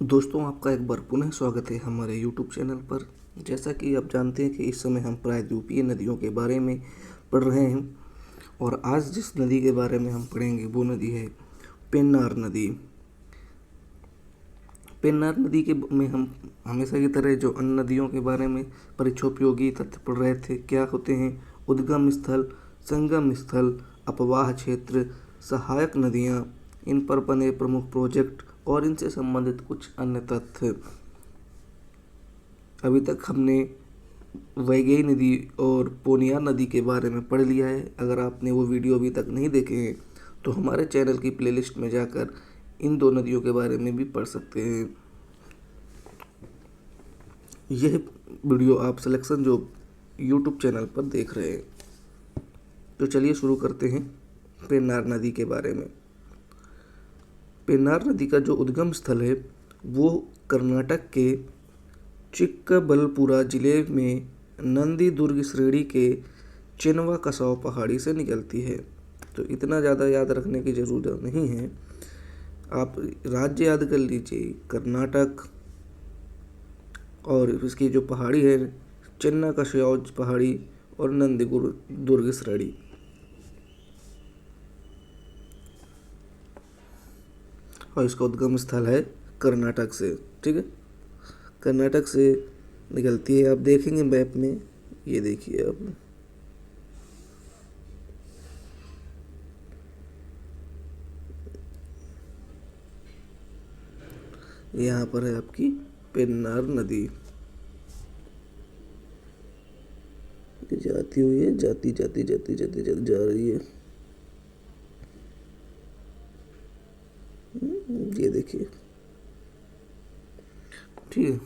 दोस्तों, आपका एक बार पुनः स्वागत है हमारे यूट्यूब चैनल पर। जैसा कि आप जानते हैं कि इस समय हम प्रायद्वीपीय नदियों के बारे में पढ़ रहे हैं और आज जिस नदी के बारे में हम पढ़ेंगे वो नदी है पेन्नार नदी। पेन्नार नदी के में हम हमेशा की तरह जो अन्य नदियों के बारे में परीक्षोपयोगी तथ्य पढ़ रहे थे, क्या होते हैं उद्गम स्थल, संगम स्थल, अपवाह क्षेत्र, सहायक नदियाँ, इन पर बने प्रमुख प्रोजेक्ट और इनसे संबंधित कुछ अन्य तथ्य। अभी तक हमने वैगई नदी और पोनियार नदी के बारे में पढ़ लिया है। अगर आपने वो वीडियो अभी तक नहीं देखे हैं तो हमारे चैनल की प्लेलिस्ट में जाकर इन दो नदियों के बारे में भी पढ़ सकते हैं। यह वीडियो आप सिलेक्शन जो यूट्यूब चैनल पर देख रहे हैं। तो चलिए शुरू करते हैं पेन्नार नदी के बारे में। पेन्नार नदी का जो उद्गम स्थल है वो कर्नाटक के चिक्कबलपुरा जिले में नंदी दुर्ग श्रेणी के चिनवा कसाव पहाड़ी से निकलती है। तो इतना ज़्यादा याद रखने की ज़रूरत नहीं है, आप राज्य याद कर लीजिए कर्नाटक, और इसकी जो पहाड़ी है चिन्ना कसाव पहाड़ी और नंदी दुर्ग श्रेणी। और इसका उद्गम स्थल है कर्नाटक से। ठीक है, कर्नाटक से निकलती है। आप देखेंगे मैप में, ये देखिए आप, यहाँ पर है आपकी पेन्नार नदी। जाती हुई है, जाती जाती जाती जाती जाती जा रही है। ये देखिए, ठीक है।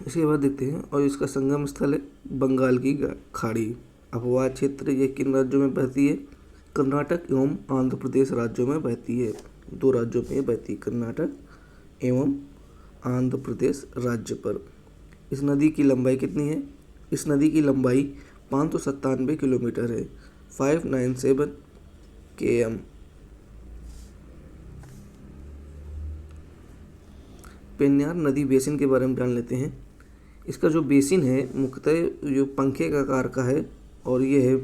इसके बाद देखते हैं, और इसका संगम स्थल है बंगाल की खाड़ी। अपवाह क्षेत्र ये किन राज्यों में बहती है? कर्नाटक एवं आंध्र प्रदेश राज्यों में बहती है। दो राज्यों में बहती है, कर्नाटक एवं आंध्र प्रदेश राज्य पर। इस नदी की लंबाई कितनी है? इस नदी की लंबाई 597 किलोमीटर है, 597 km। पेन्नार नदी बेसिन के बारे में जान लेते हैं। इसका जो बेसिन है मुख्यतः जो पंखे का आकार का है, और ये है,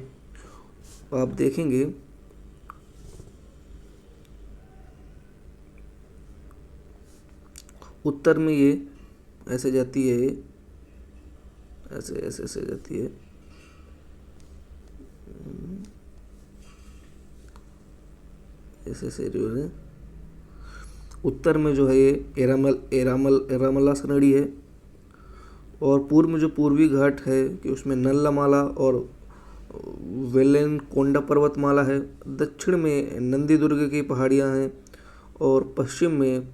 आप देखेंगे उत्तर में ये ऐसे जाती है, ऐसे ऐसे ऐसे जाती है, ऐसे ऐसे जो है उत्तर में जो है ये एरामला श्रेणी है, और पूर्व में जो पूर्वी घाट है कि उसमें नल्लामाला और वेलनकोंडा पर्वतमाला है। दक्षिण में नंदी दुर्ग की पहाड़ियाँ हैं, और पश्चिम में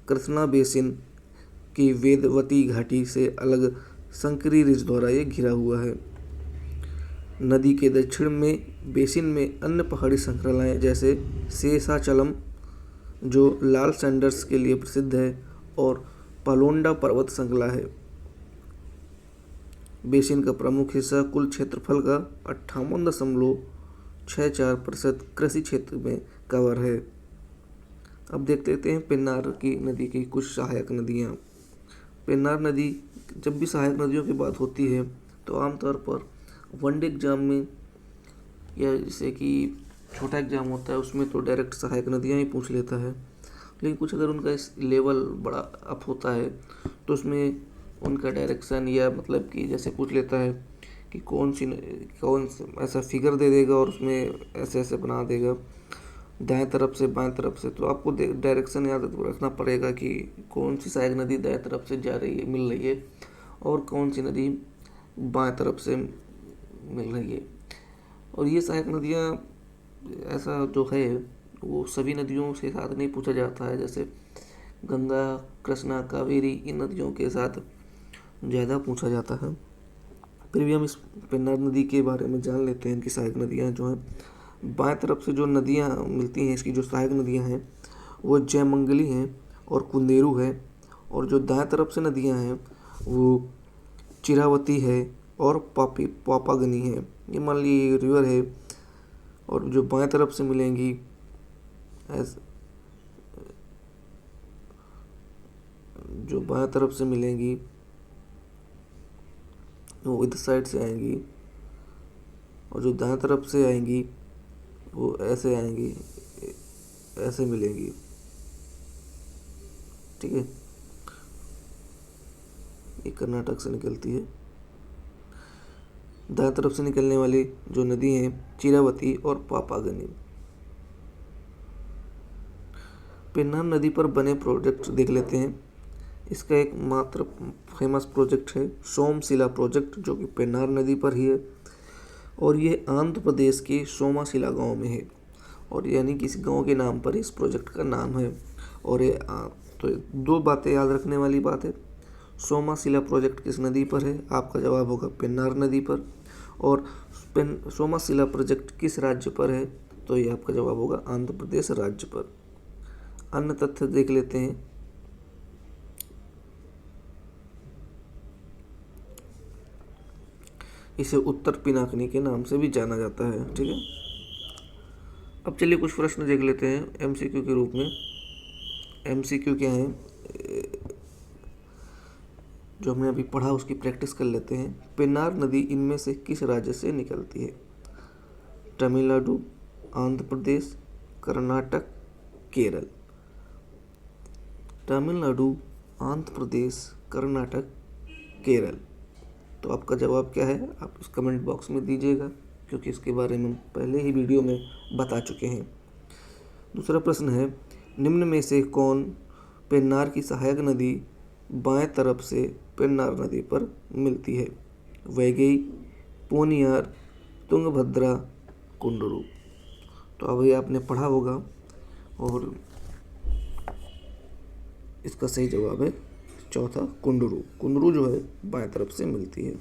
कृष्णा बेसिन की वेदवती घाटी से अलग संकरी रिज द्वारा ये घिरा हुआ है। नदी के दक्षिण में बेसिन में अन्य पहाड़ी श्रृंखलाएँ जैसे शेषाचलम जो लाल सैंडर्स के लिए प्रसिद्ध है, और पालोंडा पर्वत श्रृंखला है। बेसिन का प्रमुख हिस्सा कुल क्षेत्रफल का 58.64% कृषि क्षेत्र में कवर है। अब देख लेते हैं पेन्नार की नदी की कुछ सहायक नदियाँ। पेन्नार नदी, जब भी सहायक नदियों की बात होती है तो आमतौर पर वनडे एग्जाम में, या जैसे कि छोटा एग्जाम होता है उसमें तो डायरेक्ट सहायक नदियाँ ही पूछ लेता है, लेकिन कुछ अगर उनका इस लेवल बड़ा अप होता है तो उसमें उनका डायरेक्शन, या मतलब कि जैसे पूछ लेता है कि कौन ऐसा फिगर दे देगा और उसमें ऐसे ऐसे बना देगा दाएं तरफ से बाएं तरफ से, तो आपको डायरेक्शन याद रखना पड़ेगा कि कौन सी सहायक नदी दाएं तरफ से जा रही है, मिल रही है, और कौन सी नदी बाएं तरफ से मिल रही है। और ये सहायक नदियाँ ऐसा जो है वो सभी नदियों के साथ नहीं पूछा जाता है, जैसे गंगा, कृष्णा, कावेरी, इन नदियों के साथ ज़्यादा पूछा जाता है। फिर भी हम इस पेन्नार नदी के बारे में जान लेते हैं। इनकी सहायक नदियाँ जो हैं, बाएं तरफ से जो नदियाँ मिलती हैं, इसकी जो सहायक नदियाँ हैं वो जयमंगली हैं और कुंदेरू है, और जो दाएं तरफ से नदियाँ हैं वो चिरावती है और पापागनी है। ये मान ली रिवर है, और जो बाएं तरफ से मिलेंगी जो बाएं तरफ से मिलेंगी वो इधर साइड से आएंगी, और जो दाएं तरफ से आएंगी वो ऐसे आएंगी, ऐसे मिलेंगी। ठीक है, ये कर्नाटक से निकलती है। दाएं तरफ से निकलने वाली जो नदी हैं चिरावती और पापागनी। पेन्नार नदी पर बने प्रोजेक्ट देख लेते हैं। इसका एक मात्र फेमस प्रोजेक्ट है सोमशिला प्रोजेक्ट, जो कि पेन्नार नदी पर ही है, और ये आंध्र प्रदेश के सोमाशिला गांव में है, और यानी कि इस गांव के नाम पर इस प्रोजेक्ट का नाम है। और ये तो दो बातें याद रखने वाली बात है, सोमाशिला प्रोजेक्ट किस नदी पर है, आपका जवाब होगा पेन्नार नदी पर। और सोमाशिला प्रोजेक्ट किस राज्य पर है, तो ये आपका जवाब होगा आंध्र प्रदेश राज्य पर। अन्य तथ्य देख लेते हैं। इसे उत्तर पिनाकिनी के नाम से भी जाना जाता है। ठीक है, अब चलिए कुछ प्रश्न देख लेते हैं एमसीक्यू के रूप में। एमसीक्यू क्या है जो हमने अभी पढ़ा, उसकी प्रैक्टिस कर लेते हैं। पेन्नार नदी इनमें से किस राज्य से निकलती है? तमिलनाडु, आंध्र प्रदेश, कर्नाटक, केरल। तमिलनाडु, आंध्र प्रदेश, कर्नाटक, केरल। तो आपका जवाब क्या है, आप इस कमेंट बॉक्स में दीजिएगा, क्योंकि इसके बारे में पहले ही वीडियो में बता चुके हैं। दूसरा प्रश्न है, निम्न में से कौन पेन्नार की सहायक नदी बाएं तरफ से पेन्नार नदी पर मिलती है? वैगई, पोनियार, तुंगभद्रा, कुंडरू। तो अभी आपने पढ़ा होगा, और इसका सही जवाब है चौथा कुंडरू। कुंडरू जो है बाएं तरफ से मिलती है।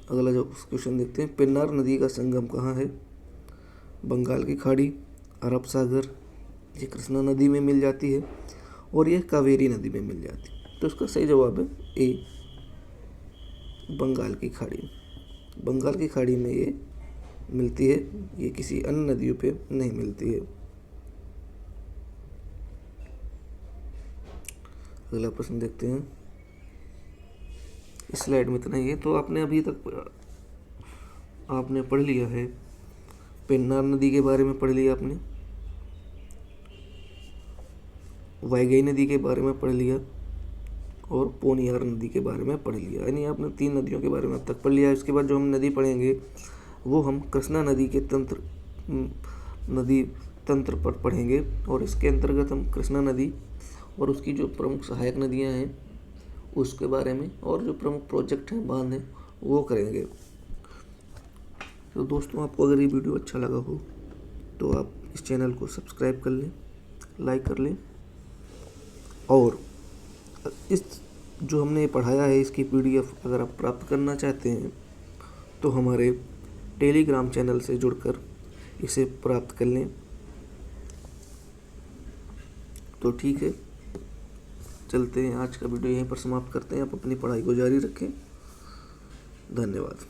अगला जो क्वेश्चन देखते हैं, पेन्नार नदी का संगम कहाँ है? बंगाल की खाड़ी, अरब सागर, ये कृष्णा नदी में मिल जाती है, और यह कावेरी नदी में मिल जाती है। तो इसका सही जवाब है ए, बंगाल की खाड़ी। बंगाल की खाड़ी में ये मिलती है, ये किसी अन्य नदियों पे नहीं मिलती है। अगला प्रश्न देखते हैं। इस स्लाइड में इतना ही है। तो आपने अभी तक आपने पढ़ लिया है, पेन्नार नदी के बारे में पढ़ लिया आपने, वैगई नदी के बारे में पढ़ लिया, और पोनियार नदी के बारे में पढ़ लिया। यानी आपने 3 नदियों के बारे में अब तक पढ़ लिया। इसके बाद जो हम नदी पढ़ेंगे वो हम कृष्णा नदी के नदी तंत्र पर पढ़ेंगे, और इसके अंतर्गत हम कृष्णा नदी और उसकी जो प्रमुख सहायक नदियां हैं उसके बारे में, और जो प्रमुख प्रोजेक्ट हैं, बांध हैं, वो करेंगे। तो दोस्तों, आपको अगर ये वीडियो अच्छा लगा हो तो आप इस चैनल को सब्सक्राइब कर लें, लाइक कर लें, और इस जो हमने पढ़ाया है इसकी PDF अगर आप प्राप्त करना चाहते हैं तो हमारे टेलीग्राम चैनल से जुड़कर इसे प्राप्त कर लें। तो ठीक है, चलते हैं, आज का वीडियो यहीं पर समाप्त करते हैं। आप अपनी पढ़ाई को जारी रखें। धन्यवाद।